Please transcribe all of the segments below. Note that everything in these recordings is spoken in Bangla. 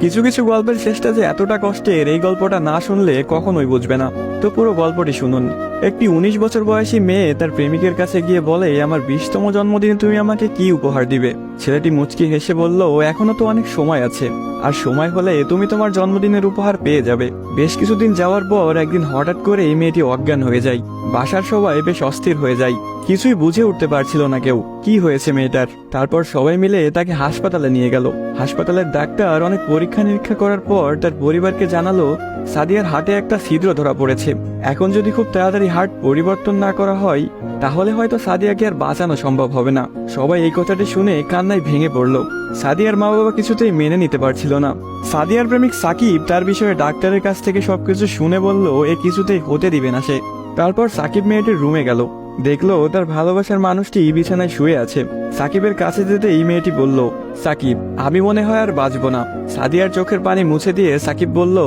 কিছু কিছু গল্পের শেষটা যে এতটা কষ্টের, এই গল্পটা না শুনলে কখনোই বুঝবে না। তো পুরো গল্পটি শুনুন। একটি 19 বছর বয়সী মেয়ে তার প্রেমিকের কাছে গিয়ে বলে, আমার 20তম জন্মদিনে তুমি আমাকে কি উপহার দিবে? ছেলেটি মুচকি হেসে বলল, এখনো তো অনেক সময় আছে, আর সময় হলে তুমি তোমার জন্মদিনের উপহার পেয়ে যাবে। বেশ কিছুদিন যাওয়ার পর একদিন হঠাৎ করে এই মেয়েটি অজ্ঞান হয়ে যায়। বাসার সবাই বেশ অস্থির হয়ে যায়, কিছুই বুঝে উঠতে পারছিল না কেউ কি হয়েছে মেয়েটার। তারপর সবাই মিলে তাকে হাসপাতালে নিয়ে গেল। হাসপাতালের ডাক্তার অনেক পরীক্ষা নিরীক্ষা করার পর তার পরিবারকে জানালো, সাদিয়ার হার্টে একটা ছিদ্র ধরা পড়েছে। এখন যদি খুব তাড়াতাড়ি হার্ট পরিবর্তন না করা হয়, তাহলে হয়তো সাদিয়াকে আর বাঁচানো সম্ভব হবে না। সবাই এই কথাটি শুনে কান্নায় ভেঙে পড়ল। সাদিয়ার মা বাবা কিছুতেই মেনে নিতে পারছিল না। সাদিয়ার প্রেমিক সাকিব তার বিষয়ে ডাক্তারের কাছ থেকে সবকিছু শুনে বলল, এ কিছুতেই হতে দিবে না সে। তারপর সাকিব মেয়েটির রুমে গেল, দেখলো তার ভালোবাসার মানুষটি বিছানায় শুয়ে আছে। সাকিবের কাছে যেতে এই মেয়েটি বলল, সাকিব, আমি মনে হয় আর বাঁচবো না। সাদিয়ার চোখের পানি মুছে দিয়ে সাকিব বলল,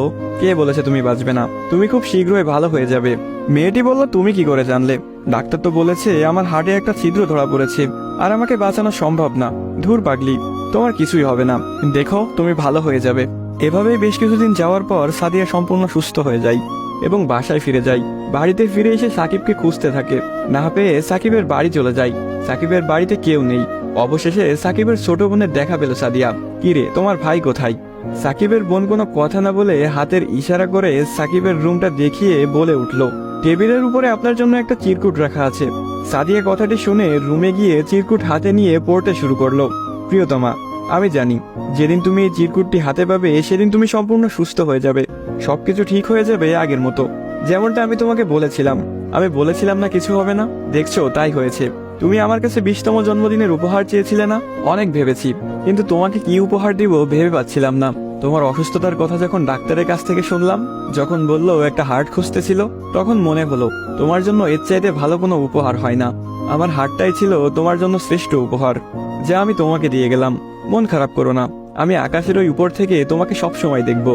কে বলেছে তুমি বাঁচবে না? তুমি খুব শীঘ্রই ভালো হয়ে যাবে। মেয়েটি বলল, তুমি কি করে জানলে? ডাক্তার তো বলেছে আমার হার্টে একটা ছিদ্র ধরা পড়েছে, আর আমাকে বাঁচানো সম্ভব না। ধুর পাগলি, তোমার কিছুই হবে না, দেখো তুমি ভালো হয়ে যাবে। এভাবেই বেশ কিছুদিন যাওয়ার পর সাদিয়া সম্পূর্ণ সুস্থ হয়ে যায় এবং বাসায় ফিরে যায়। বাড়িতে ফিরে এসে সাকিবকে খুঁজতে থাকে, না পেয়ে সাকিবের বাড়ি চলে যায়। সাকিবের বাড়িতে কেউ নেই। অবশেষে সাকিবের ছোট বোনের দেখা পেল সাদিয়া। কিরে, তোমার ভাই কোথায়? সাকিবের বোন কোনো কথা না বলে হাতের ইশারা করে সাকিবের রুমটা দেখিয়ে বলে উঠল, টেবিলের উপরে আপনার জন্য একটা চিরকুট রাখা আছে। সাদিয়া কথাটি শুনে রুমে গিয়ে চিরকুট হাতে নিয়ে পড়তে শুরু করলো। প্রিয়তমা, আমি জানি যেদিন তুমি এই চিরকুটটি হাতে পাবে সেদিন তুমি সম্পূর্ণ সুস্থ হয়ে যাবে, সবকিছু ঠিক হয়ে যাবে আগের মতো, যেমনটা আমি তোমাকে বলেছিলাম। আমি বলেছিলাম না কিছু হবে না, দেখছো তাই হয়েছে। তুমি আমার কাছে 20তম জন্মদিনের উপহার চেয়েছিলে না? অনেক ভেবেছি, কিন্তু তোমাকে কি উপহার দিব ভেবে পাচ্ছিলাম না। তোমার অসুস্থতার কথা যখন ডাক্তারের কাছ থেকে শুনলাম, যখন বললো একটা হার্ট খুঁজতেছিল, তখন মনে হলো তোমার জন্য এর চাইতে ভালো কোনো উপহার হয় না। আমার হার্টটাই ছিল তোমার জন্য শ্রেষ্ঠ উপহার, যা আমি তোমাকে দিয়ে গেলাম। মন খারাপ করো না, আমি আকাশের ওই উপর থেকে তোমাকে সব সময় দেখব।